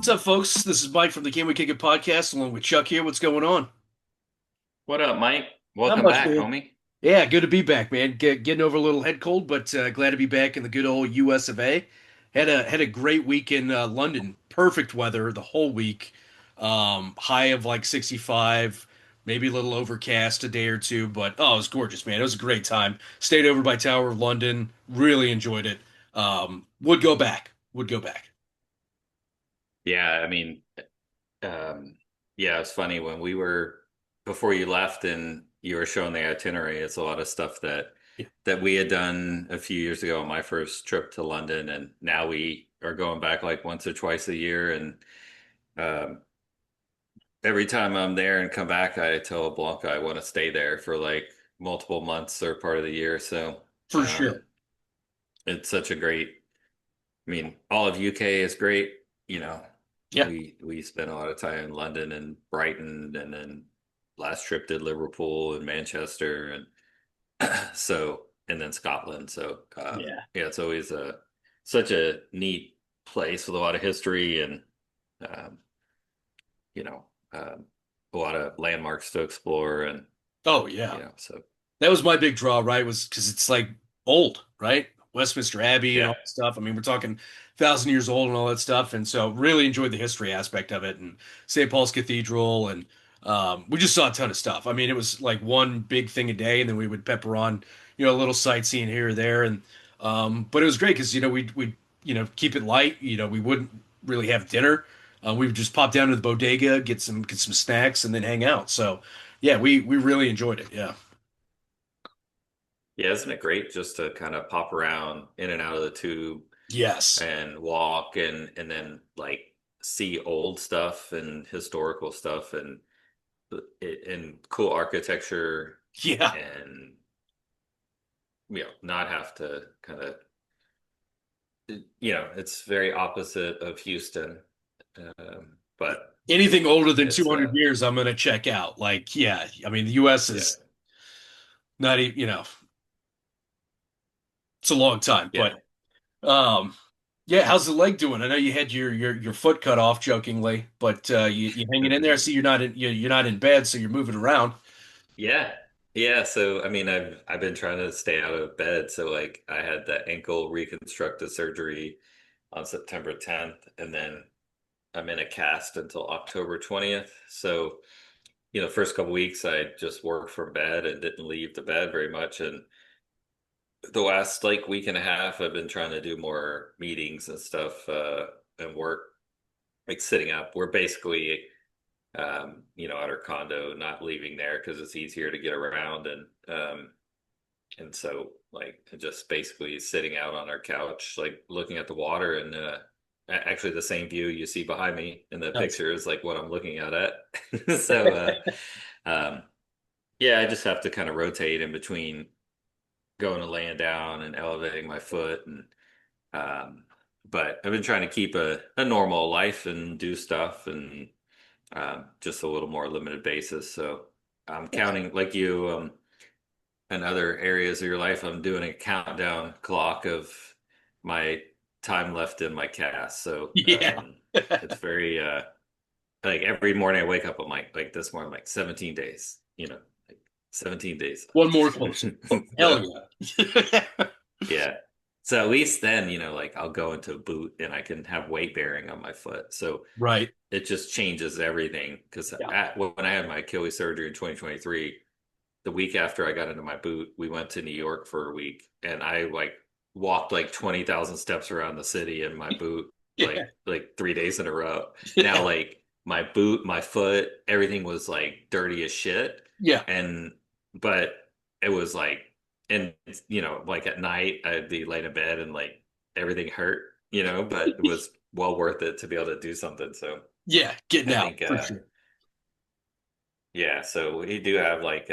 What's up, folks? This is Mike from the Can We Kick It podcast, along with Chuck here. What's going on? What up, Mike? Not Welcome much, back, man. homie. Yeah, good to be back, man. Getting over a little head cold, but glad to be back in the good old US of A. Had a great week in London. Perfect weather the whole week. High of like 65, maybe a little overcast a day or two, but oh, it was gorgeous, man. It was a great time. Stayed over by Tower of London. Really enjoyed it. Would go back. Would go back. Yeah, um, yeah, it's funny when we were before you left and you were showing the itinerary. It's a lot of stuff that we had done a few years ago on my first trip to London, and now we are going back like once or twice a year. And um, every time I'm there and come back, I tell Blanca I want to stay there for like multiple months or part of the year. So For um, sure. it's such a great. All of UK is great. You know, Yeah, we spent a lot of time in London and Brighton, and then last trip did Liverpool and Manchester, and so and then Scotland. So yeah. yeah, it's always a such a neat place with a lot of history and um, you know um, a lot of landmarks to explore, and Oh, yeah. so That was my big draw, right? Was because it's like old, right? Westminster Abbey and yeah. all that stuff. I mean, we're talking 1,000 years old and all that stuff. And so really enjoyed the history aspect of it and St. Paul's Cathedral. And we just saw a ton of stuff. I mean, it was like one big thing a day, and then we would pepper on, a little sightseeing here or there. And but it was great because, we'd, keep it light. We wouldn't really have dinner. We would just pop down to the bodega, get some snacks, and then hang out. So yeah, we really enjoyed it. Yeah. Yeah, isn't it great just to kind of pop around in and out of the tube Yes. and walk and then like see old stuff and historical stuff and cool architecture Yeah. and not have to kind of it's very opposite of Houston, but Anything older than it's 200 years, I'm going to check out. Like, yeah, I mean, the US yeah, is not, it's a long time, yeah. but um, yeah, how's the leg doing? I know you had your foot cut off jokingly, but you hanging in there. I see you're not in bed, so you're moving around. Yeah. Yeah, so I've been trying to stay out of bed. So like I had the ankle reconstructive surgery on September 10th, and then I'm in a cast until October 20th. So, first couple weeks I just worked from bed and didn't leave the bed very much. And the last like week and a half I've been trying to do more meetings and stuff and work like sitting up. We're basically at our condo, not leaving there because it's easier to get around and so like just basically sitting out on our couch, like looking at the water and actually the same view you see behind me in the Nice. picture is like what I'm looking at. So um, yeah, I just have to kind of rotate in between going and laying down and elevating my foot and um, but I've been trying to keep a normal life and do stuff and just a little more limited basis. So I'm counting like you in other areas of your life. I'm doing a countdown clock of my time left in my cast. So Yeah. it's very like every morning I wake up, I'm like this morning, I'm like 17 days, like 17 days One more close. left. Oh, hell So yeah. yeah. So at least then, like I'll go into a boot and I can have weight bearing on my foot. So Right. it just changes everything because Yeah. when I had my Achilles surgery in 2023, the week after I got into my boot, we went to New York for a week and I like walked like 20,000 steps around the city in my boot Yeah. like 3 days in a row. Now Yeah. like my boot, my foot, everything was like dirty as shit. Yeah. And but it was like and like at night I'd be laying in bed and like everything hurt, but it was well worth it to be able to do something. So Yeah. Getting I out think for sure. yeah, so we do have like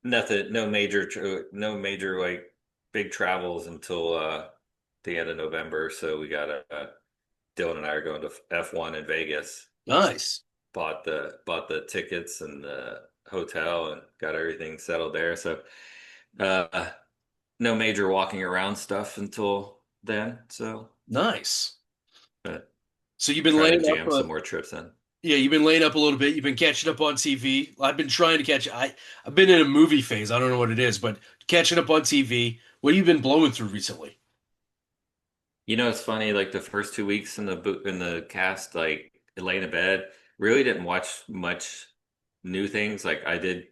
nothing, no major like big travels until the end of November. So we got Dylan and I are going to F1 in Vegas. Nice. Bought the tickets and the hotel and got everything settled there. So uh no major walking around stuff until then. So Nice. but So you've been Trying to laying up. jam some more trips in. Yeah, you've been laying up a little bit. You've been catching up on TV. I've been trying to catch. I've been in a movie phase. I don't know what it is, but catching up on TV. What have you been blowing through recently? You know, it's funny, like the first 2 weeks in the cast, like laying in bed, really didn't watch much new things. Like I did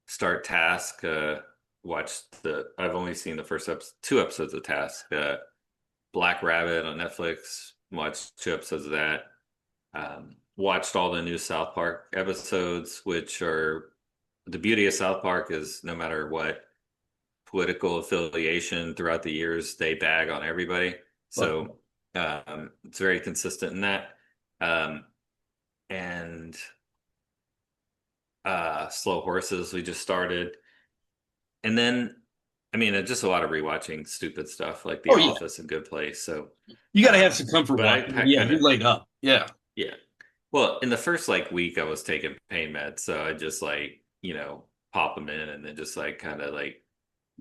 start Task, watched the I've only seen the first 2 episodes of Task. Black Rabbit on Netflix, watched 2 episodes of that. Watched all the new South Park episodes, which are the beauty of South Park is no matter what political affiliation throughout the years, they bag on everybody. Love So it's very consistent in that. Um, and Slow Horses, we just started. And then, I mean, just a lot of rewatching stupid stuff like The Oh yeah, Office and Good Place. So, you got to have some comfort but I watching. Yeah, kind you're of, laid up. Yeah, yeah. Well, in the first like week, I was taking pain meds. So I just like, pop them in and then just like kind of like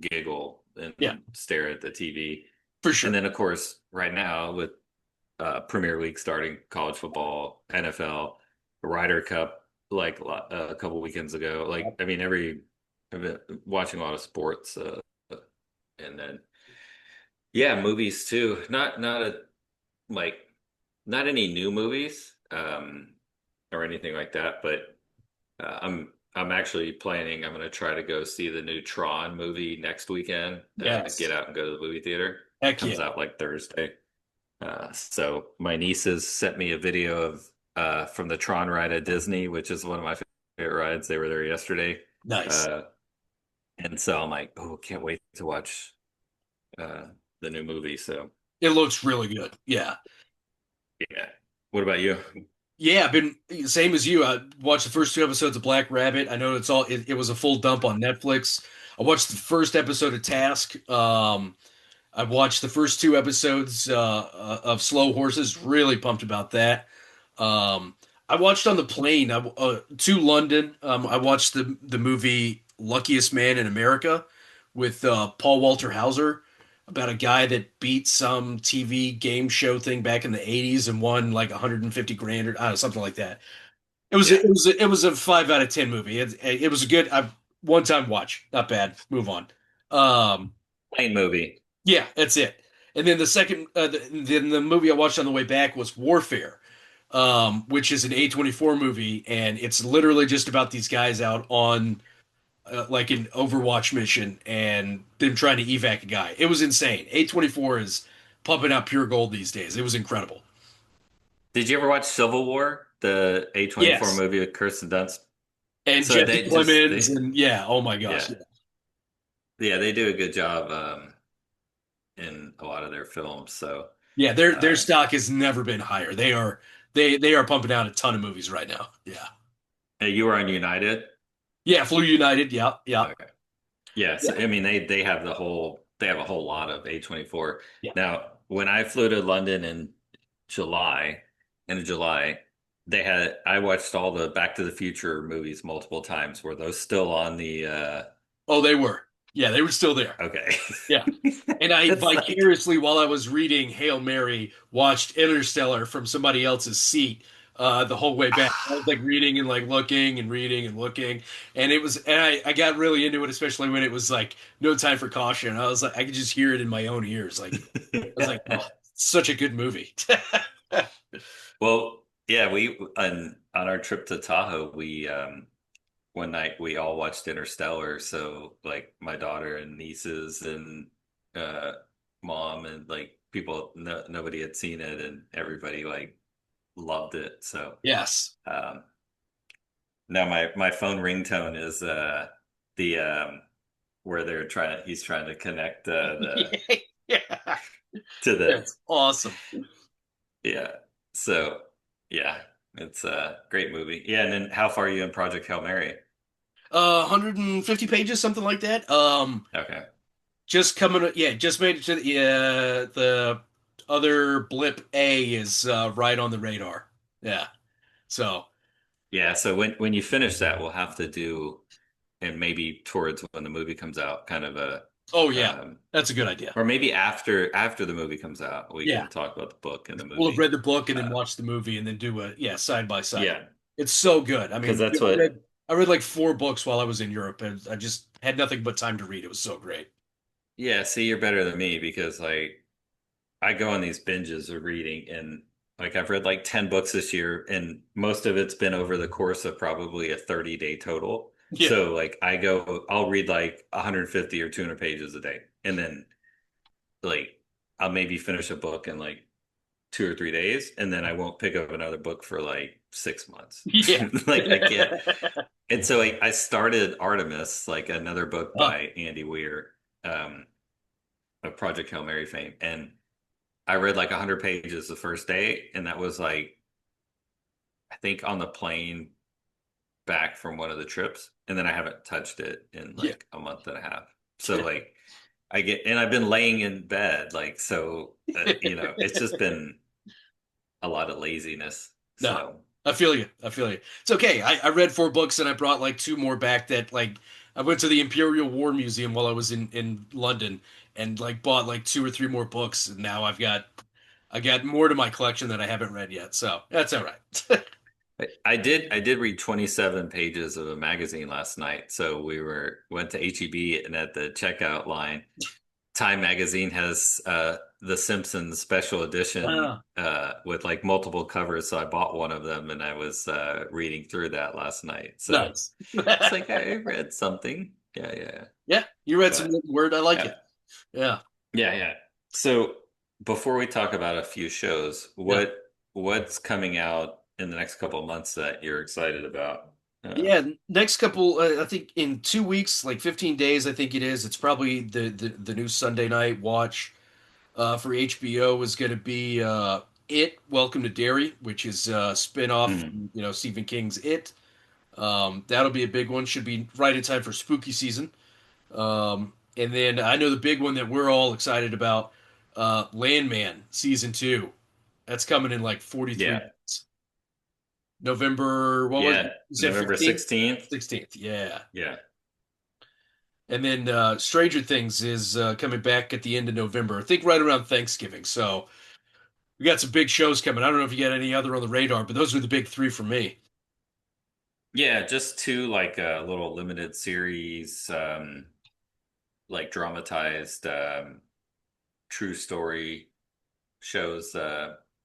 giggle yeah, and stare at the TV. for And sure. then, of course, right now with Premier League starting, college football, NFL, Ryder Cup, like a couple weekends ago. Like, I mean, I've been watching a lot of sports, and then yeah, movies too. Like not any new movies, or anything like that. But I'm actually planning. I'm going to try to go see the new Tron movie next weekend. Get Yes. out and go to the movie theater. Heck Comes yeah. out like Thursday. So my nieces sent me a video of from the Tron ride at Disney, which is one of my favorite rides. They were there yesterday. Nice. Uh, and so I'm like, oh, can't wait to watch the new movie. So It looks really good. Yeah. yeah. What about you? Yeah, I've been same as you. I watched the first two episodes of Black Rabbit. I know it was a full dump on Netflix. I watched the first episode of Task. I watched the first two episodes of Slow Horses. Really pumped about that. I watched on the plane to London. I watched the movie Luckiest Man in America with Paul Walter Hauser about a guy that beat some TV game show thing back in the 80s and won like 150 grand or I don't know, something like that. Yeah, It was a 5 out of 10 movie. It was a good one time watch. Not bad. Move on. Um, plain movie. yeah, that's it. And then then the movie I watched on the way back was Warfare, which is an A24 movie, and it's literally just about these guys out on like an Overwatch mission and them trying to evac a guy. It was insane. A24 is pumping out pure gold these days. It was incredible. Did you ever watch Civil War, the A24 Yes. movie with Kirsten Dunst? And So Jesse they just Plemons, they and yeah, oh my gosh. yeah Yeah, yeah they do a good job in a lot of their films. So yeah, their um, stock has never been higher. They are pumping out a ton of movies right now. Yeah. you were on United. Yeah, Flew United. Yeah, yeah. Okay. Yes, Yeah. I mean they have a whole lot of A24. Yeah. Now, when I flew to London July, in July, I watched all the Back to the Future movies multiple times. Were those still on the Oh, they were. Yeah, they were still there. okay. Yeah. And I It's like vicariously, while I was reading Hail Mary, watched Interstellar from somebody else's seat the whole way back. I was like reading and like looking and reading and looking, and I got really into it, especially when it was like No Time for Caution. I was like, I could just hear it in my own ears. Like I was like, oh, such a good movie. well, yeah, we on our trip to Tahoe, we one night we all watched Interstellar. So like my daughter and nieces and uh mom and like people nobody had seen it and everybody like loved it. So Yes. um now my phone ringtone is the where he's trying to connect the Yeah. to the That's awesome. yeah. So yeah, it's a great movie. Yeah, and then how far are you in Project Hail Mary? 150 pages, something like that. Okay. Just coming, yeah, just made it to the other blip A is right on the radar. Yeah. So, Yeah, so when you finish that, we'll have to do, and maybe towards when the movie comes out, kind of a Oh yeah, Um, that's a good idea. or maybe after the movie comes out, we Yeah, can talk about the book and the we'll have movie. read the book and then Uh, watch the movie and then do a side by side. yeah, It's so good. I because mean, that's what. I read like 4 books while I was in Europe, and I just had nothing but time to read. It was so great. Yeah, see, you're better than me because like I go on these binges of reading, and like I've read like 10 books this year, and most of it's been over the course of probably a 30-day total. Yeah, So like I'll read like 150 or 200 pages a day, and then like I'll maybe finish a book in like 2 or 3 days, and then I won't pick up another book for like 6 months. yeah. Like I can't. And so I started Artemis, like another book Oh, by Andy Weir, um, of Project Hail Mary fame, and I read like 100 pages the first day, and that was like I think on the plane back from one of the trips, and then I haven't touched it in yeah. like a month and a half. So like and I've been laying in bed, like so, it's just been a lot of laziness. No, So I feel you. I feel you. It's okay. I read 4 books and I brought like 2 more back that like I went to the Imperial War Museum while I was in London and like bought like 2 or 3 more books and now I got more to my collection that I haven't read yet. So that's all right. I did read 27 pages of a magazine last night. So went to HEB, and at the checkout line, Time Magazine has the Simpsons special edition Ah, with like multiple covers. So I bought one of them, and I was reading through that last night. So nice. it's like I read something. Yeah, yeah. Yeah, you read some But written word. I like yeah, it. Yeah. yeah, yeah. So before we talk about a few shows, Yeah. what's coming out in the next couple of months that you're excited about? Uh, Yeah, next couple, I think in 2 weeks, like 15 days, I think it is. It's probably the new Sunday night watch for HBO is going to be It, Welcome to Derry, which is a spin-off mm, from, Stephen King's It. That'll be a big one. Should be right in time for spooky season. And then I know the big one that we're all excited about, Landman season 2. That's coming in like 43 yeah, minutes. November, what was it? yeah. You said November 15th? 16th. 16th, yeah. Yeah. And then Stranger Things is coming back at the end of November. I think right around Thanksgiving. So we got some big shows coming. I don't know if you got any other on the radar, but those are the big 3 for me. Yeah, just two like little limited series, like dramatized true story shows,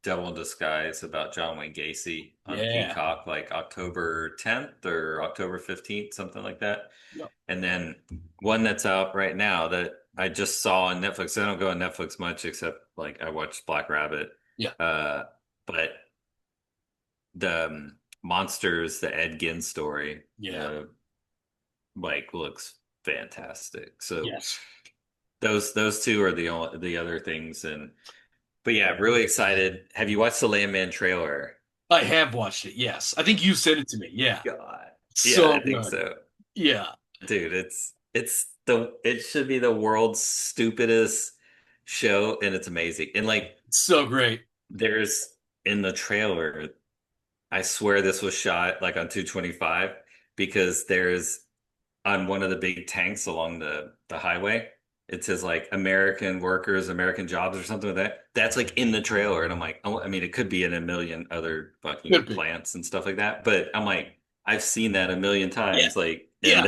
Devil in Disguise about John Wayne Gacy on Yeah. Peacock, like October 10th or October 15th, something like that. Yep. And then one that's out right now that I just saw on Netflix. I don't go on Netflix much except like I watched Black Rabbit. Yeah. Uh, but the Monsters, the Ed Gein story, Yeah. uh, like looks fantastic. So Yes. those two are the other things. And but yeah, really excited. Have you watched the Landman trailer? I have watched it. Yes. I think you sent it to me. Yeah. God. Yeah, So I think good. so. Yeah. Dude, it should be the world's stupidest show, and it's amazing. And like So great. there's in the trailer, I swear this was shot like on 225 because there's on one of the big tanks along the highway. It says like American workers, American jobs or something like that. That's like in the trailer. And I'm like, oh, I mean, it could be in a million other fucking Could be. plants and stuff like that. But I'm like, I've seen that a million Yeah. times. Like, Yeah.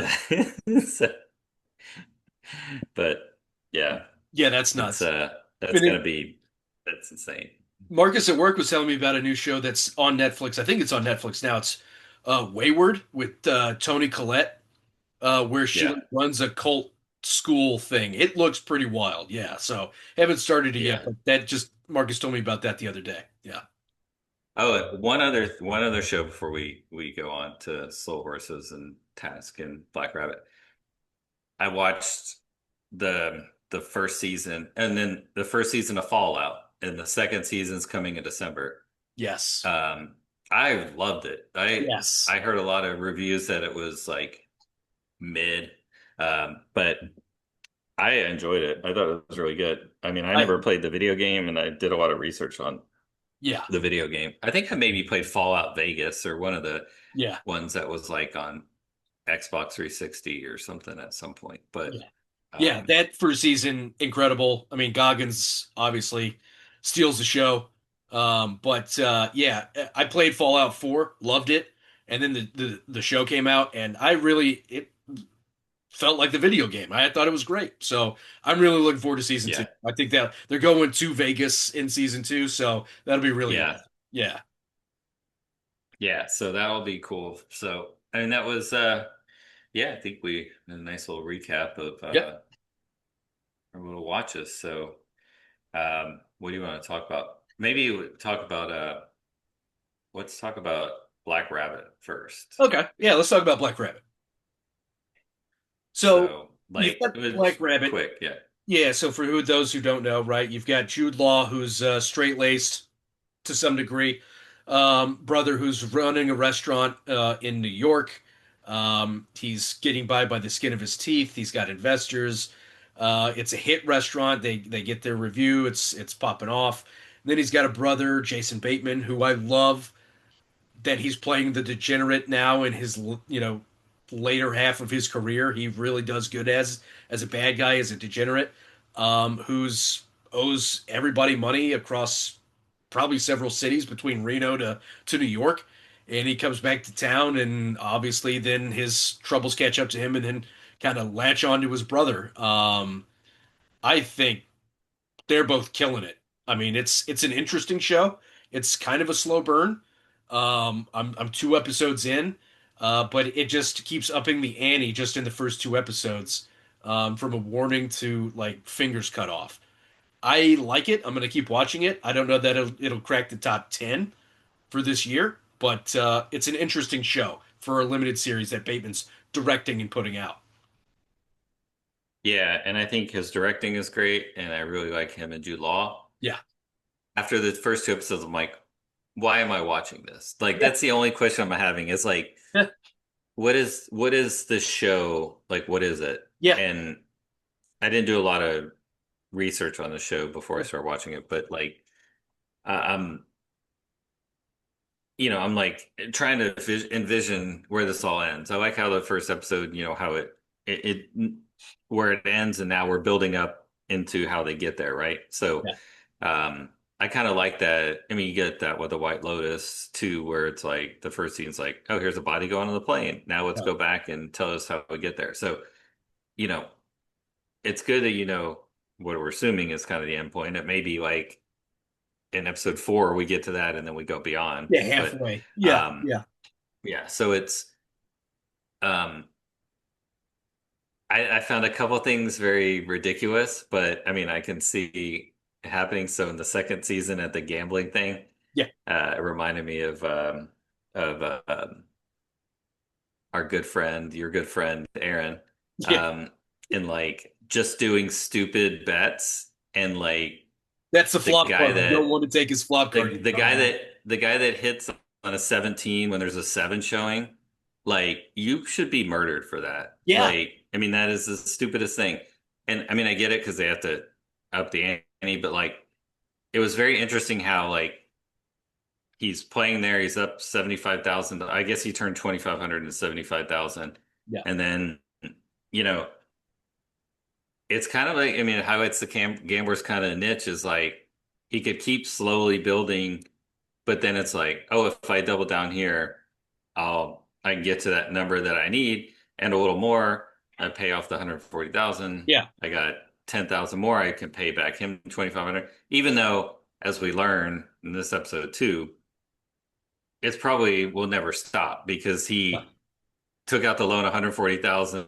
and so, but yeah, Yeah, that's it's nuts. that's And gonna it, be that's insane. Marcus at work was telling me about a new show that's on Netflix. I think it's on Netflix now. It's Wayward with Toni Collette, where she Yeah, like, runs a cult school thing. It looks pretty wild. Yeah. So haven't started it yet, yeah. but that just Marcus told me about that the other day. Yeah. Oh, one other show before we go on to Slow Horses and Task and Black Rabbit. I watched the first season and then the first season of Fallout, and the second season's coming in December. Yes. Um, I loved it. Yes. I heard a lot of reviews that it was like mid, but I enjoyed it. I thought it was really good. I mean, I I never played the video game, and I did a lot of research on yeah. the video game. I think I maybe played Fallout Vegas or one of the Yeah. ones that was like on Xbox 360 or something at some point. But Yeah. Yeah, Um, that first season, incredible. I mean, Goggins obviously steals the show. But yeah, I played Fallout 4, loved it, and then the show came out, and it felt like the video game. I thought it was great. So I'm really looking forward to season two. yeah, I think that they're going to Vegas in season two, so that'll be really yeah, awesome. Yeah. yeah. So that'll be cool. So I mean, that was yeah. I think we a nice little recap of Yep. our little watches. So what do you want to talk about? Maybe talk about let's talk about Black Rabbit first. Okay. Yeah, let's talk about Black Rabbit. So So you've like got it was Black Rabbit. quick, yeah. Yeah, so for those who don't know, right, you've got Jude Law, who's straight-laced to some degree, brother who's running a restaurant in New York. He's getting by the skin of his teeth. He's got investors. It's a hit restaurant. They get their review. It's popping off. And then he's got a brother, Jason Bateman, who I love that he's playing the degenerate now in his later half of his career. He really does good as a bad guy, as a degenerate, who's owes everybody money across probably several cities between Reno to New York. And he comes back to town, and obviously then his troubles catch up to him, and then kind of latch on to his brother. I think they're both killing it. I mean, it's an interesting show. It's kind of a slow burn. I'm 2 episodes in, but it just keeps upping the ante just in the first 2 episodes, from a warning to like fingers cut off. I like it. I'm gonna keep watching it. I don't know that it'll crack the top 10 for this year, but it's an interesting show for a limited series that Bateman's directing and putting out. Yeah, and I think his directing is great, and I really like him and Jude Law. Yeah. After the first 2 episodes, I'm like, why am I watching this? Like, Yeah. that's the only question I'm having is like, what is the show? Like, what is it? Yeah. And I didn't do a lot of research on the show before I started watching it, but like, I'm, I'm like trying to envision where this all ends. I like how the first episode, how it where it ends, and now we're building up into how they get there, right? So, Yeah. I kind of like that. I mean, you get that with the White Lotus too, where it's like the first scene's like, oh, here's a body going on the plane. Now let's Yeah. go back and tell us how we get there. So, you know, it's good that what we're assuming is kind of the end point. It may be like in episode 4 we get to that and then we go beyond. Yeah. But Halfway. Yeah. um Yeah. yeah, so it's um I found a couple things very ridiculous, but I mean I can see it happening. So in the second season at the gambling thing, Yeah. it reminded me of our good friend, your good friend Aaron, Yeah. um, and like just doing stupid bets and like That's the the flop guy card. You don't that want to take his flop card. the guy that hits on a 17 when there's a 7 showing, like you should be murdered for that. Yeah. Like, I mean, that is the stupidest thing. And I mean, I get it because they have to up the ante, but like it was very interesting how like he's playing there, he's up 75,000. I guess he turned 2,500 into 75,000. Yeah. And then, you know, it's kind of like, I mean, it highlights the gambler's kind of niche is like he could keep slowly building, but then it's like, oh, if I double down here, I can get to that number that I need and a little more. I pay off the 140,000. Yeah. I got 10,000 more. I can pay back him 2,500. Even though, as we learn in this episode too, it's probably will never stop because Yeah. he took out the loan 140,000,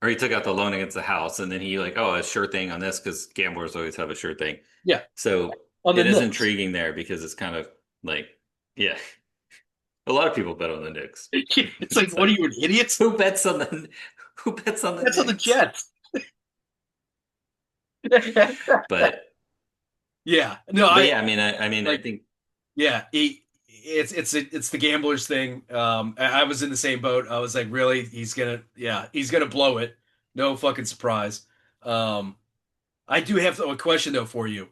or he took out the loan against the house, and then he like, oh, a sure thing on this because gamblers always have a sure thing. Yeah. So On the it is Knicks. intriguing there because it's kind of like, yeah, a lot of people bet on the Knicks. It's like, It's what are like you, an idiot? who bets on the That's on the Knicks? Jets. But Yeah. No, but yeah, I mean, I like, think yeah, it's the gamblers thing. I was in the same boat. I was like, really? He's gonna blow it. No fucking surprise. Um, I do have a question though for you.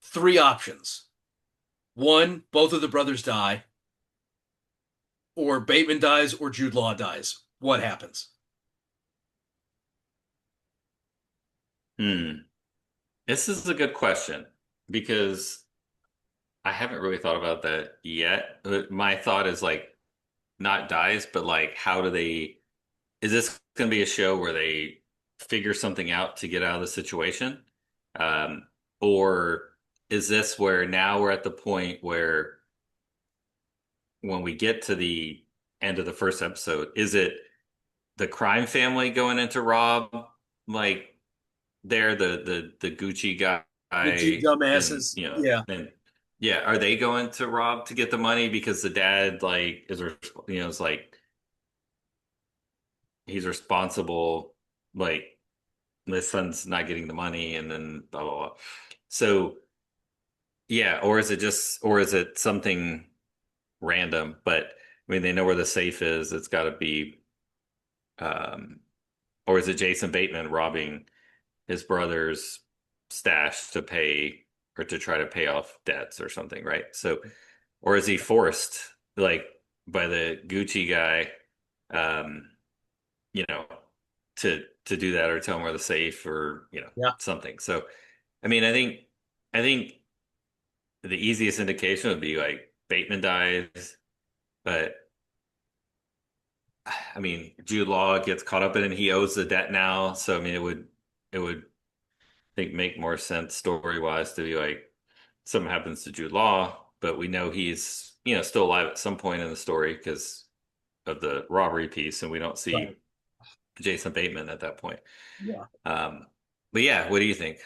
Three options. One, both of the brothers die, or Bateman dies, or Jude Law dies. What happens? Hmm. This is a good question because I haven't really thought about that yet. My thought is like not dies, but like how do they, is this going to be a show where they figure something out to get out of the situation? Um, or is this where now we're at the point where when we get to the end of the first episode, is it the crime family going into Rob, like they're the Gucci guy, The two and dumbasses. you know, Yeah. and yeah, are they going to Rob to get the money because the dad like is like he's responsible, like his son's not getting the money, and then blah blah blah. So yeah, or is it just or is it something random? But I mean, they know where the safe is. It's got to be, um, or is it Jason Bateman robbing his brother's stash to pay or to try to pay off debts or something, right? So, or is he forced like by the Gucci guy, um, you know, to do that or tell him where the safe or Yeah. something. So, I mean, I think the easiest indication would be like Bateman dies, but I mean, Jude Law gets caught up in it and he owes the debt now. So, I mean, it would think make more sense story wise to be like something happens to Jude Law, but we know he's still alive at some point in the story because of the robbery piece, and we don't Right. see Jason Bateman at that point. Yeah. Um, but yeah, what do you think?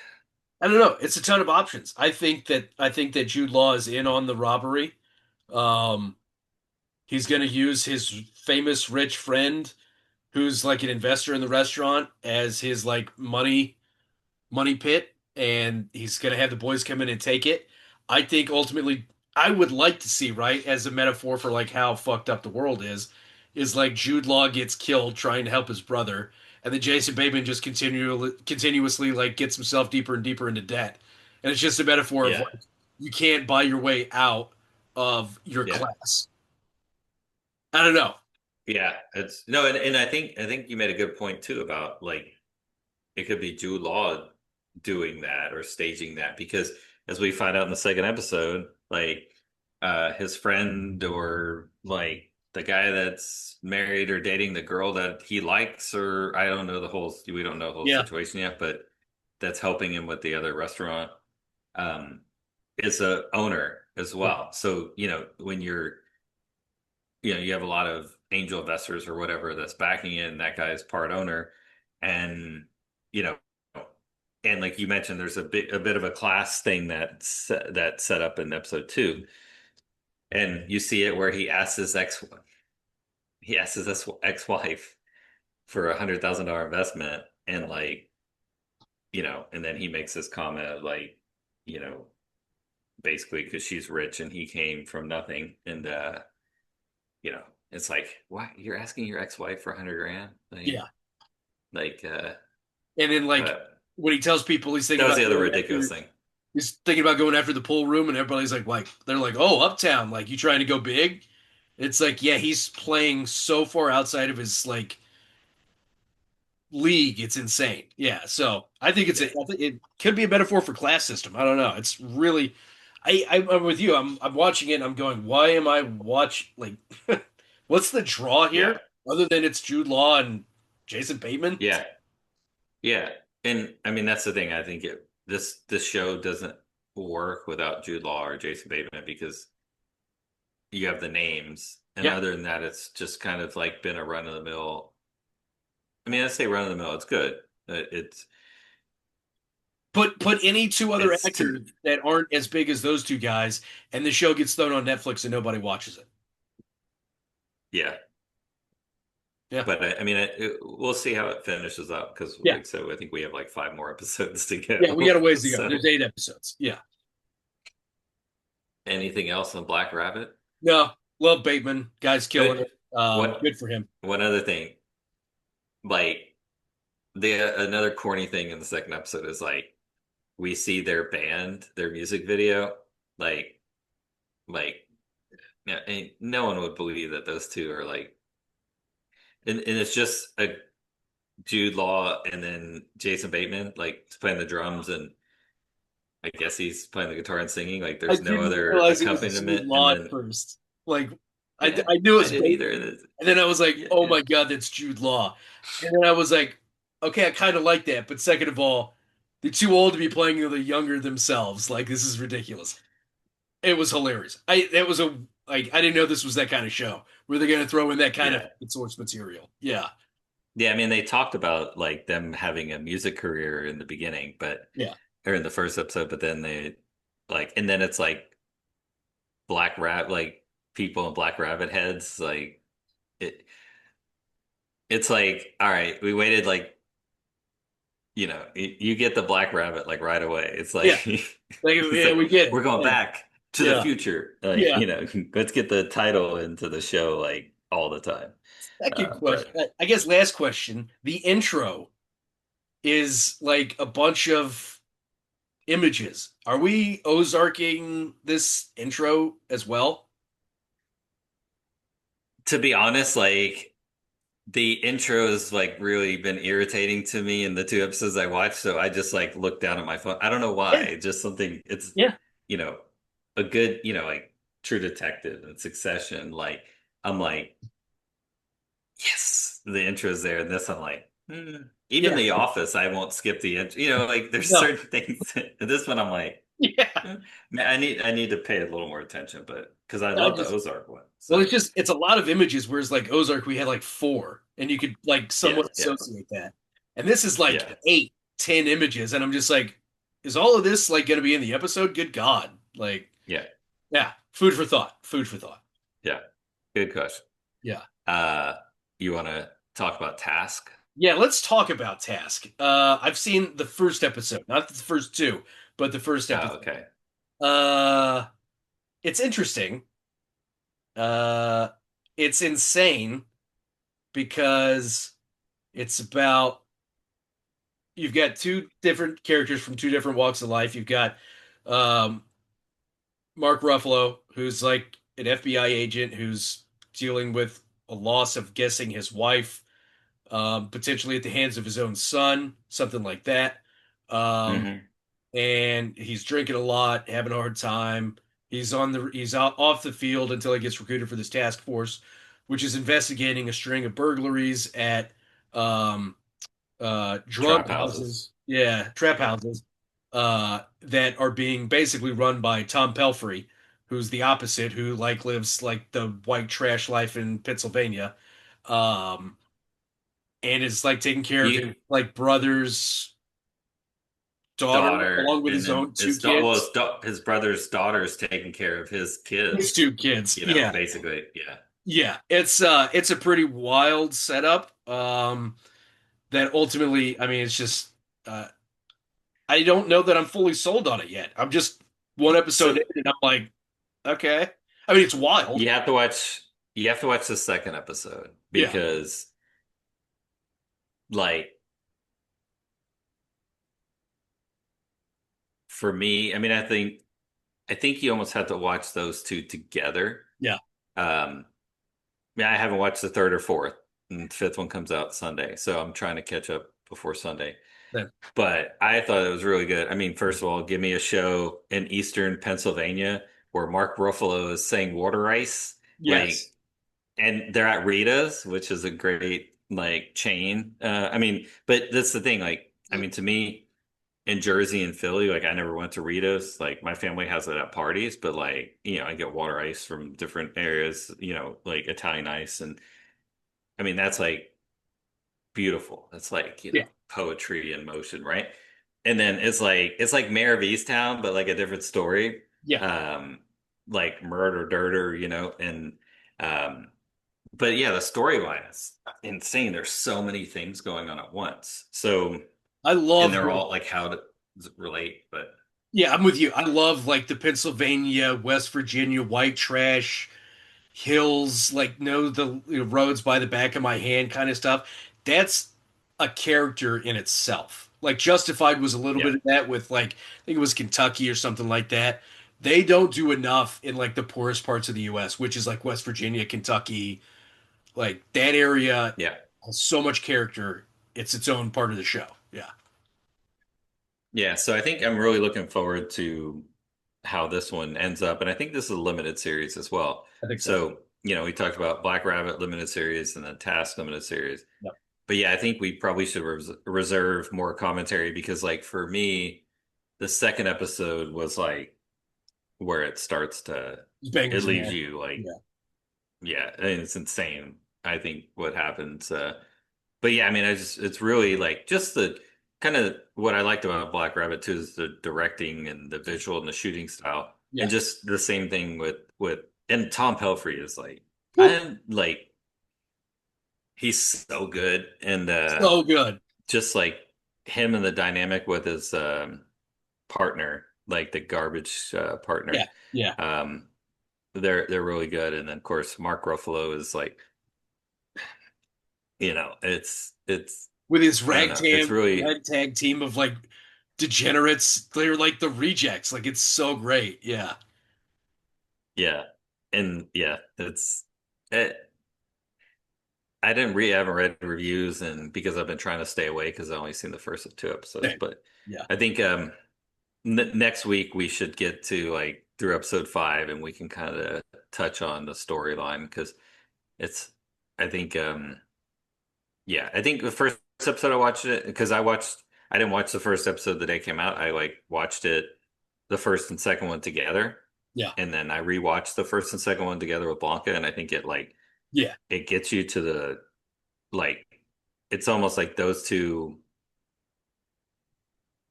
I don't know. It's a ton of options. I think that Jude Law is in on the robbery. Um, he's going to use his famous rich friend, who's like an investor in the restaurant, as his like money pit, and he's going to have the boys come in and take it. I think ultimately, I would like to see, right, as a metaphor for like how fucked up the world is like Jude Law gets killed trying to help his brother, and then Jason Bateman just continuously like gets himself deeper and deeper into debt, and it's just a metaphor of Yeah, like you can't buy your way out of your yeah, class. I don't know. yeah. It's no, and I think you made a good point too about like it could be Jude Law doing that or staging that because as we find out in the second episode, like his friend or like the guy that's married or dating the girl that he likes or I don't know we don't know the whole Yeah, situation yet, but that's helping him with the other restaurant um is a owner as yeah, well. So, when you have a lot of angel investors or whatever that's backing it, and that guy's part owner. And, you know, and like you mentioned, there's a bit of a class thing that set up in episode two. And you see it where he asks his ex-wife for $100,000 investment and like, and then he makes this comment of like, you know, basically because she's rich and he came from nothing. And you know, it's like, why you're asking your ex-wife for 100 grand? yeah. Like, And then like but when he tells people he's thinking that was about the other going ridiculous after thing. he's thinking about going after the pool room, and everybody's like they're like, oh, Uptown, like you trying to go big? It's like, yeah, he's playing so far outside of his like league, it's insane. Yeah, so Yeah. I think it could be a metaphor for class system. I don't know. It's really, I'm with you. I'm watching it and I'm going, why am I watch like, what's the draw Yeah. here other than it's Jude Law and Jason Bateman? Yeah. Yeah. And I mean, that's the thing. I think this show doesn't work without Jude Law or Jason Bateman because you have the names. And Yeah, other than that, it's just kind of like been a run of the mill. I mean, I say run of the mill, it's good. It's, put any two other it's to, actors that aren't as big as those two guys, and the show gets thrown on Netflix and nobody watches it. yeah. Yeah, But I mean, we'll see how it finishes up because, yeah, like I said, I think we have like 5 more episodes to yeah. We got a go. ways to go. So, There's 8 episodes. Yeah. anything else on Black Rabbit? No, love Bateman. Guy's killing But it. what Good for him. one other thing, like the another corny thing in the second episode is like we see their band, their music video, like like yeah, and no one would believe that those two are like, and it's just Jude Law and then Jason Bateman, like playing the drums, and I guess he's playing the guitar and singing. Like I there's no didn't other realize it was Jude accompaniment, and Law at then first. Like, yeah, I knew it I was didn't Bateman, either. and then I was like, Yeah, oh yeah, my God, that's Jude Law. And then I was like, okay, I kind of like that. But second of all, they're too old to be playing the younger themselves. Like, this is ridiculous. It was hilarious. That was a like I didn't know this was that kind of show where they're gonna throw in that kind of yeah. source material. Yeah, Yeah, I mean, they talked about like them having a music career in the beginning, but yeah, or in the first episode, but then they like, and then it's like like people in Black Rabbit heads, like it. It's like, all right, we waited like, you get the Black Rabbit like right away. It's yeah. like, Like, it's yeah, like we get we're it. going Yeah, back to the yeah, future. Like, yeah. let's get the title into the show like all the time. Second question. But I guess last question. The intro is like a bunch of images. Are we Ozarking this intro as well? to be honest, like the intro has like really been irritating to me in the two episodes I watched, so I just like looked down at my phone. I don't know why. Yeah, It's just something it's yeah, you know, a good, like True Detective and Succession, like I'm like, yes, the intro's there, and this I'm like, even yeah. The Office, I won't skip the intro. Like there's No, certain things. And this one I'm like, yeah. man, I need to pay a little more attention, but because I I love the just Ozark one. Well, So it's a lot of images, whereas like Ozark, we had like four, and you could like yeah, somewhat yeah, associate that. And this is like yeah, 8, 10 images, and I'm just like, is all of this like going to be in the episode? Good God! Like, yeah, yeah, food for thought. Food for thought. yeah. Good question. Yeah, Uh, you want to talk about Task? yeah. Let's talk about Task. I've seen the first episode, not the first two, but the first Oh, episode. okay. Uh, it's interesting. Uh, it's insane because it's about you've got two different characters from two different walks of life. You've got um, Mark Ruffalo, who's like an FBI agent who's dealing with a loss of guessing his wife, potentially at the hands of his own son, something like that. Um, Hmm. and he's drinking a lot, having a hard time. He's out off the field until he gets recruited for this task force, which is investigating a string of burglaries at um, drug Trap houses. houses, yeah, trap houses, that are being basically run by Tom Pelfrey, who's the opposite, who like lives like the white trash life in Pennsylvania, um, and is like taking care of You his like brother's daughter daughter, along with and his then own two kids, his brother's daughter's taking care of his his kids. two kids, yeah, Basically, yeah. yeah. It's a pretty wild setup. That ultimately, I mean, it's just. I don't know that I'm fully sold on it yet. I'm just one episode in So and I'm like, okay. I mean, it's wild. you have to watch. You have to watch the second episode Yeah. because, like, for me, I mean, I think you almost have to watch those two together. Yeah. Um, yeah, I haven't watched the third or fourth, and the fifth one comes out Sunday, so I'm trying to catch up before Sunday. That- But I thought it was really good. I mean, first of all, give me a show in Eastern Pennsylvania where Mark Ruffalo is saying water ice, Yes. like, and they're at Rita's, which is a great like chain. I mean, but that's the thing. Like, I mean, to me, in Jersey and Philly, like, I never went to Rita's. Like, my family has it at parties, but like, I get water ice from different areas. Like Italian ice, and I mean, that's like beautiful. That's like, Yeah. poetry in motion, right? And then it's like Mayor of Easttown, but like a different story. Yeah. Um, like Murder Dirter, and um, but yeah, the storyline is insane. There's so many things going on at once. So, I and love they're the all like how to relate, but Yeah, I'm with you. I love like the Pennsylvania, West Virginia white trash hills, like know the roads by the back of my hand kind of stuff. That's a character in itself. Like Justified was a little yeah, bit of that with like I think it was Kentucky or something like that. They don't do enough in like the poorest parts of the US, which is like West Virginia, Kentucky, like that area yeah. has so much character. it's its own part of the show. Yeah, Yeah, so I think I'm really looking forward to how this one ends up, and I think this is a limited series as well. I think so. So, we talked about Black Rabbit limited series and then Task limited series. Yep. But yeah, I think we probably should reserve more commentary because, like, for me, the second episode was like where it starts to, it Bangers in leaves there. you like, Yeah. yeah, and it's insane. I think what happens. But yeah, I mean, it's really like just the kind of what I liked about Black Rabbit too is the directing and the visual and the shooting style, and Yeah. just the same thing with and Tom Pelphrey is like Woo. I'm like he's so good, and So good. just like him and the dynamic with his partner, like the garbage Yeah. partner, Yeah. um, they're really good, and then of course Mark Ruffalo is like it's With his I don't know, it's really. ragtag team of like degenerates, they're like the rejects. Like it's so great. Yeah. Yeah. And yeah, it, I didn't read, I haven't read reviews and because I've been trying to stay away because I only seen the first of two episodes. Same. But Yeah. I think n next week we should get to like through episode five and we can kind of touch on the storyline because it's I think yeah, I think the first episode I watched it because I didn't watch the first episode the day it came out. I like watched it the first and second one together. Yeah. And then I rewatched the first and second one together with Blanca, and I think Yeah. it gets you to the like it's almost like those two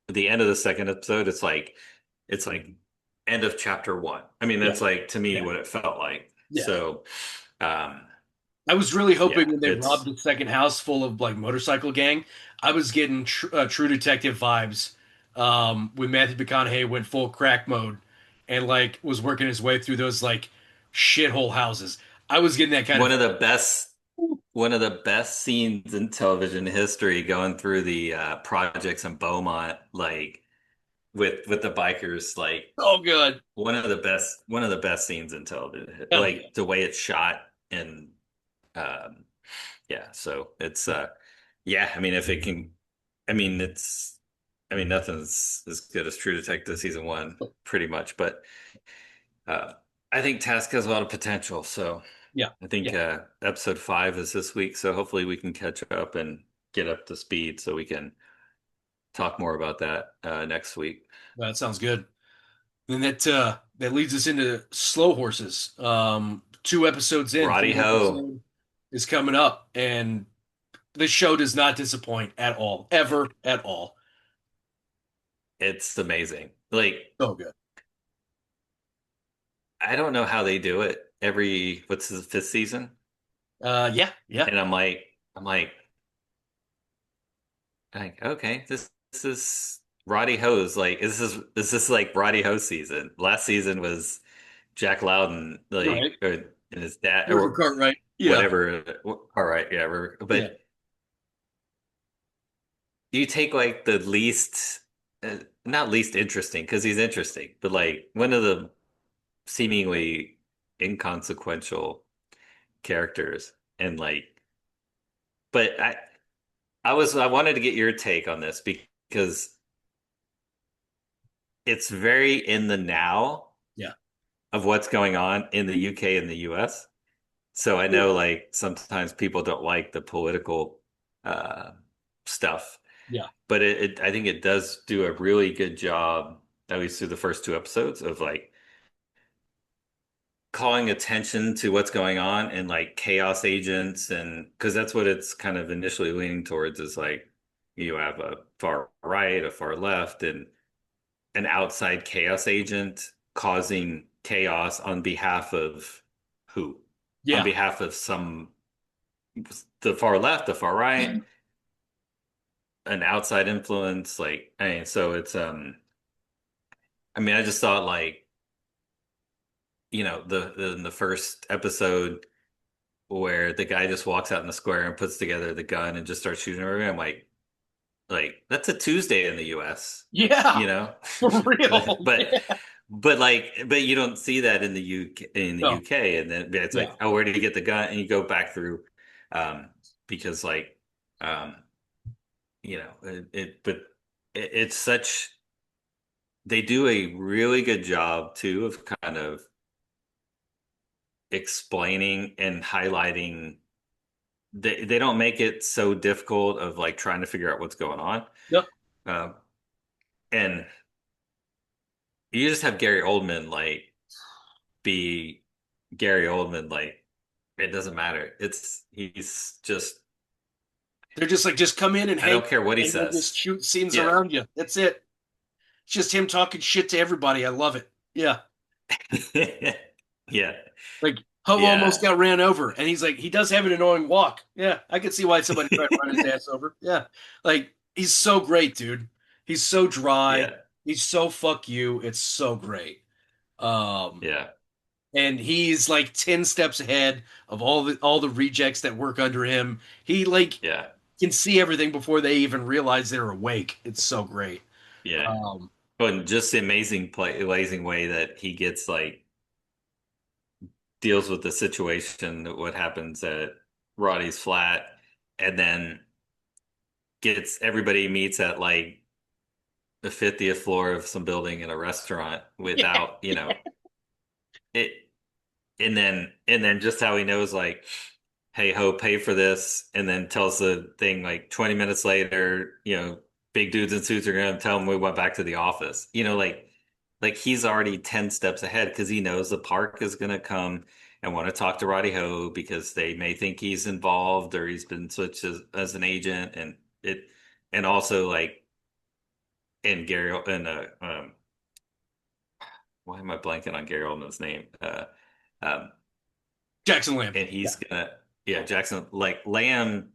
the end of the second episode, it's like end of chapter one. I mean, Yeah. that's like to me Yeah. what it felt like. Yeah. So um I was really yeah, hoping when they robbed it's the second house full of like motorcycle gang, I was getting True Detective vibes. When Matthew McConaughey went full crack mode and like was working his way through those like shithole houses. I was getting that kind one of. of the best one of the best scenes in television history going through the projects in Beaumont, like with the bikers, like Oh, good. one of the best scenes in television, Hell yeah. like the way it's shot and um yeah, so it's yeah, I mean if it can I mean it's I mean nothing's as good as True Detective season one pretty much, but uh I think Task has a lot of potential, so Yeah. I think Yeah. episode five is this week, so hopefully we can catch up and get up to speed so we can talk more about that next week. That sounds good. Then that leads us into Slow Horses. Two episodes in, Roddy third Ho, episode is coming up, and this show does not disappoint at all, ever at all. it's amazing. Like So good. I don't know how they do it every what's the fifth season? Yeah, yeah. And I'm like, okay, this is Roddy Ho's like is this like Roddy Ho season? Last season was Jack Loudon Right. like and his dad River or Cartwright. Yeah, whatever. All right, yeah, yeah, but you take like the least not least interesting because he's interesting, but like one of the seemingly inconsequential characters and like but I wanted to get your take on this because it's very in the now yeah. of what's going on in the UK and the US. So I know like sometimes people don't like the political uh stuff, Yeah. but I think it does do a really good job, at least through the first two episodes, of like calling attention to what's going on and like chaos agents and because that's what it's kind of initially leaning towards is like you have a far right, a far left, and an outside chaos agent causing chaos on behalf of who? On Yeah. behalf of the far left, the far right, an outside influence, like I mean, so it's I mean, I just thought like, the first episode where the guy just walks out in the square and puts together the gun and just starts shooting everybody. I'm like that's a Tuesday in the US, Yeah. you know? For real. But Yeah. but you don't see that in the No. UK, and then it's Yeah. like, oh, where did you get the gun? And you go back through, um, because like, um, but it's such, they do a really good job too of kind of explaining and highlighting. They don't make it so difficult of like trying to figure out what's going on. Yep. Um, and you just have Gary Oldman like be Gary Oldman, like it doesn't matter. He's just, They're just like, just come in and I hang, don't care what he and we'll just says. shoot scenes Yeah. around you. That's it. It's just him talking shit to everybody. I love it. Yeah. Yeah. Like Ho almost Yeah. got ran over, and he's like, he does have an annoying walk. Yeah, I could see why somebody tried to run his ass over. Yeah, like he's so great, dude. He's so dry. Yeah. He's so fuck you. It's so great. Um, Yeah. and he's like 10 steps ahead of all the rejects that work under him. He like Yeah. can see everything before they even realize they're awake. It's so great. Yeah. Um, But just the amazing way that he gets like deals with the situation, what happens at Roddy's flat, and then gets everybody meets at like the 50th floor of some building in a restaurant yeah, without, it, and then just how he knows like, hey ho, pay for this, and then tells the thing like 20 minutes later, big dudes in suits are gonna tell him we went back to the office. Like he's already 10 steps ahead because he knows the park is gonna come and want to talk to Roddy Ho because they may think he's involved or he's been switched as an agent, and also like, and Gary and why am I blanking on Gary Oldman's name? Um, Jackson Lamb. and Yeah, he's gonna, yeah, Jackson, like Lamb,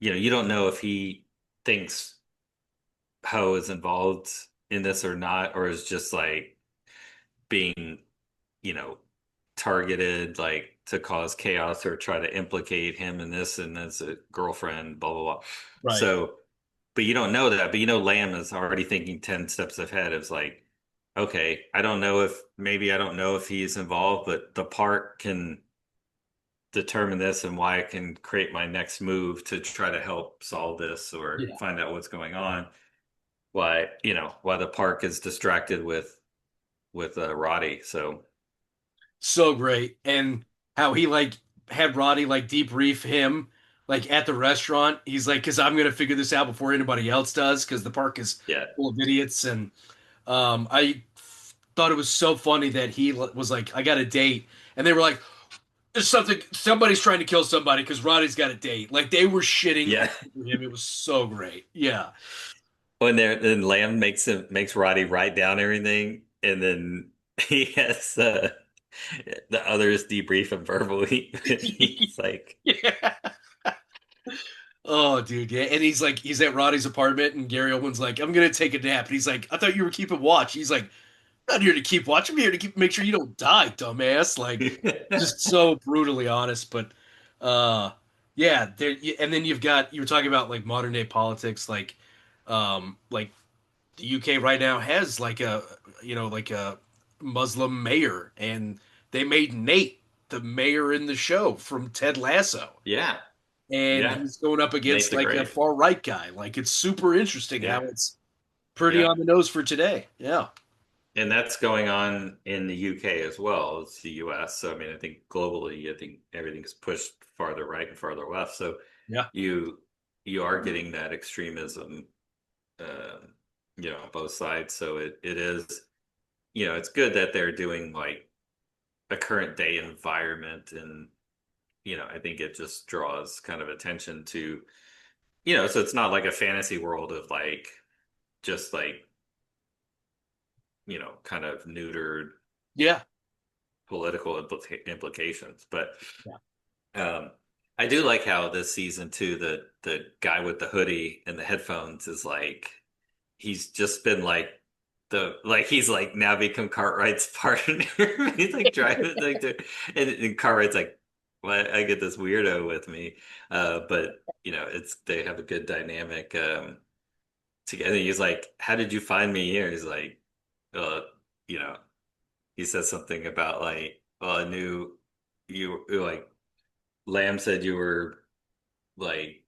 you don't know if he thinks Ho is involved in this or not, or is just like being, you know, targeted like to cause chaos or try to implicate him in this and as a girlfriend, blah blah blah. right. So, but you don't know that, but Lamb is already thinking 10 steps ahead. It's like, okay, I don't know if he's involved, but the park can determine this and why I can create my next move to try to help solve this or Yeah. find out what's going on. Why the park is distracted with Roddy. So So great. And how he like had Roddy like debrief him like at the restaurant. He's like, because I'm gonna figure this out before anybody else does, because the park is yeah, full of idiots. And I thought it was so funny that he was like, I got a date, and they were like, there's somebody's trying to kill somebody because Roddy's got a date. Like they were shitting yeah. all over him. It was so great. Yeah. When there, then Lamb makes Roddy write down everything, and then he has the others debrief him verbally. He's like, Yeah. Oh, dude, yeah. And he's at Roddy's apartment, and Gary Oldman's like, I'm gonna take a nap. And he's like, I thought you were keeping watch. He's like, I'm not here to keep watch. I'm here to make sure you don't die, dumbass. Like, just so brutally honest. But, uh, yeah. There, and then you were talking about like modern day politics, like the UK right now has like like a Muslim mayor, and they made Nate the mayor in the show from Ted Lasso, yeah, and yeah, he's going up Nate against the like a Grave. far right guy. Like it's super interesting Yeah, how it's pretty yeah. on the nose for today. Yeah, And that's going on in the UK as well as the US. So I mean, I think globally, I think everything's pushed farther right and farther left. So yeah, you you are getting that extremism, um, on both sides. So it is, it's good that they're doing like a current day environment, and I think it just draws kind of attention to, so it's not like a fantasy world of like just like, kind of neutered yeah, political implications. But yeah. um, I do like how this season too, the guy with the hoodie and the headphones is like he's just been like he's like now become Cartwright's partner. He's like driving like and Cartwright's like, well, I get this weirdo with me. But it's they have a good dynamic together. He's like, how did you find me here? He's like, uh, you know, he says something about like, well, I knew you like Lamb said you were like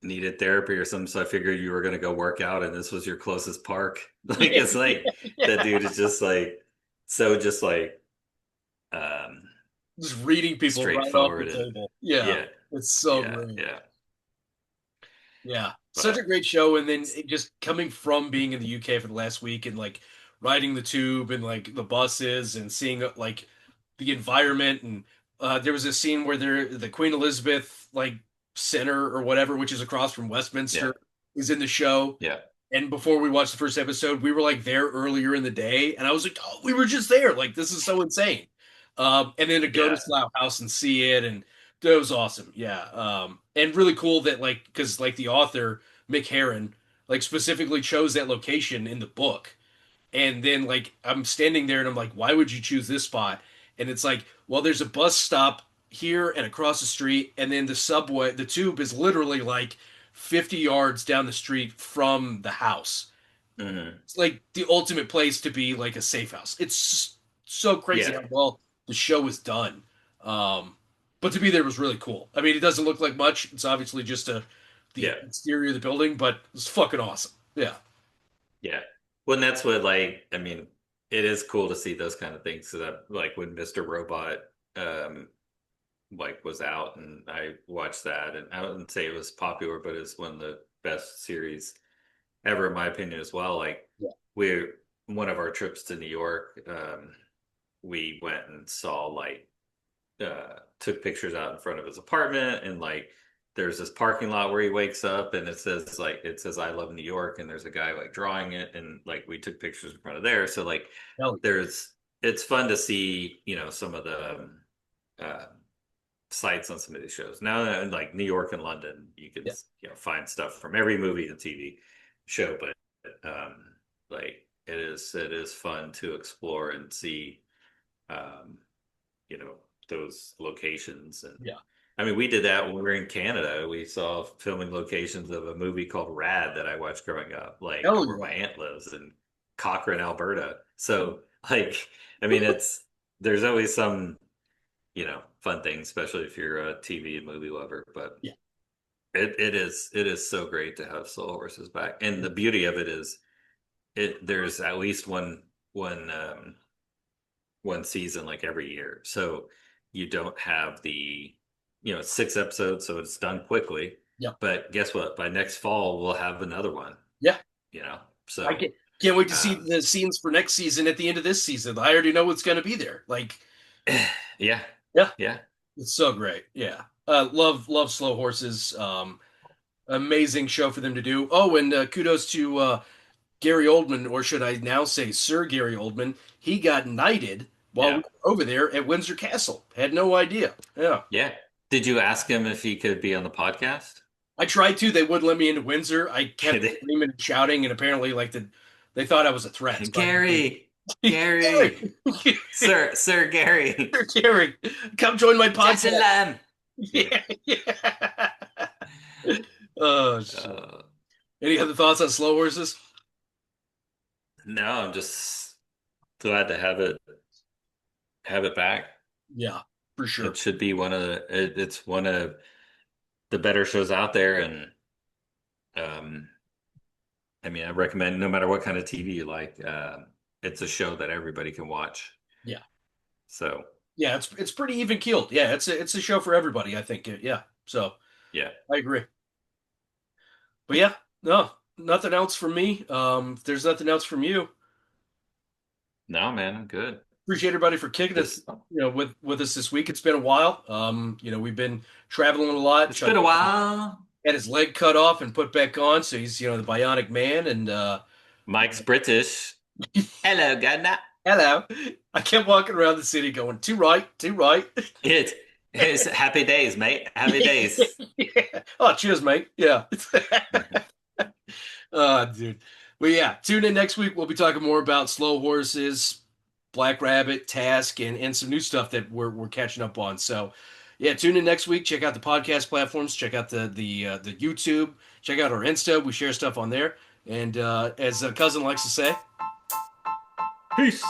needed therapy or something, so I figured you were gonna go work out, and this was your closest park. Like Yeah, it's like that yeah. dude is just like so just like um Just reading people right off the straightforward and table. Yeah, yeah, it's so yeah, great. yeah. Yeah, such a But great show. And then it just coming from being in the UK for the last week and like riding the tube and like the buses and seeing like the environment and there was a scene where the Queen Elizabeth like Center or whatever, which is across from yeah, Westminster, is in the show. yeah, And before we watched the first episode, we were like there earlier in the day, and I was like, "Oh, we were just there! Like this is so insane." And then to go to yeah. Slough House and see it, and that was awesome. Yeah, and really cool that like because like the author Mick Herron like specifically chose that location in the book, and then like I'm standing there and I'm like, "Why would you choose this spot?" And it's like, well, there's a bus stop here and across the street, and then the subway, the tube is literally like 50 yards down the street from the house. Hmm. It's like the ultimate place to be like a safe house. It's so crazy Yeah, how well the show is done. Um, but to be there was really cool. I mean, it doesn't look like much. It's obviously just the yeah, exterior of the building, but it's fucking awesome. Yeah. yeah. Well, and that's what like I mean, it is cool to see those kind of things. So that like when Mr. Robot um like was out and I watched that and I wouldn't say it was popular, but it's one of the best series ever in my opinion as well. Like Yeah. we one of our trips to New York, we went and saw like took pictures out in front of his apartment and like there's this parking lot where he wakes up and it says I love New York and there's a guy like drawing it and like we took pictures in front of there. So like Hell there's it's fun to see, some of the uh sites on some of these shows. Now in like New York and London, you can yeah. find stuff from every movie and TV show, but like it is fun to explore and see um, you know, those locations. And Yeah. I mean, we did that when we were in Canada. We saw filming locations of a movie called Rad that I watched growing up, like Hell where yeah. my aunt lives in Cochrane, Alberta. So like, I mean, there's always some, fun things, especially if you're a TV and movie lover, but Yeah. it is so great to have Soul Horses back. And the beauty of it is there's at least one season like every year. So you don't have it's 6 episodes, so it's done quickly. Yeah. But guess what? By next fall, we'll have another one, Yeah. you know? I So, can't wait to see um, the scenes for next season at the end of this season. I already know what's going to be there. Like, yeah, yeah, yeah, it's so great. Yeah. Love Slow Horses. Amazing show for them to do. Oh, and kudos to Gary Oldman, or should I now say Sir Gary Oldman. He got knighted while we yeah, were over there at Windsor Castle. Had no idea. Yeah. yeah. Did you ask him if he could be on the podcast? I tried to. They wouldn't let me into Windsor. I kept screaming and shouting, and apparently, like they thought I was a threat. So Gary, Gary, Gary, Sir Gary, Gary, come join my Jackson podcast. Lamb. Yeah. Yeah, yeah. Oh shit. Uh, Any other thoughts on slow horses? no, I'm just glad to have it back. Yeah, for It sure. should be it's one of the better shows out there, and um, I mean, I recommend no matter what kind of TV you like, it's a show that everybody can watch. Yeah, So yeah. It's pretty even keeled. Yeah, it's a show for everybody. I think. Yeah. So yeah, I agree. But yeah, no, nothing else from me. If there's nothing else from you, no, man, I'm good. appreciate everybody for kicking it, Just with us this week. It's been a while. We've been traveling a lot. it's been Chuck a while. had his leg cut off and put back on, so he's the bionic man. And Mike's British. Hello, Ghana. hello, I kept walking around the city going too right, too right. It's it's happy days, mate. Happy days. Yeah. Oh, cheers, mate. Yeah. Dude. But yeah, tune in next week. We'll be talking more about slow horses, Black Rabbit, Task, and some new stuff that we're catching up on. So yeah, tune in next week. Check out the podcast platforms. Check out the YouTube. Check out our Insta. We share stuff on there. And as a cousin likes to say, Peace.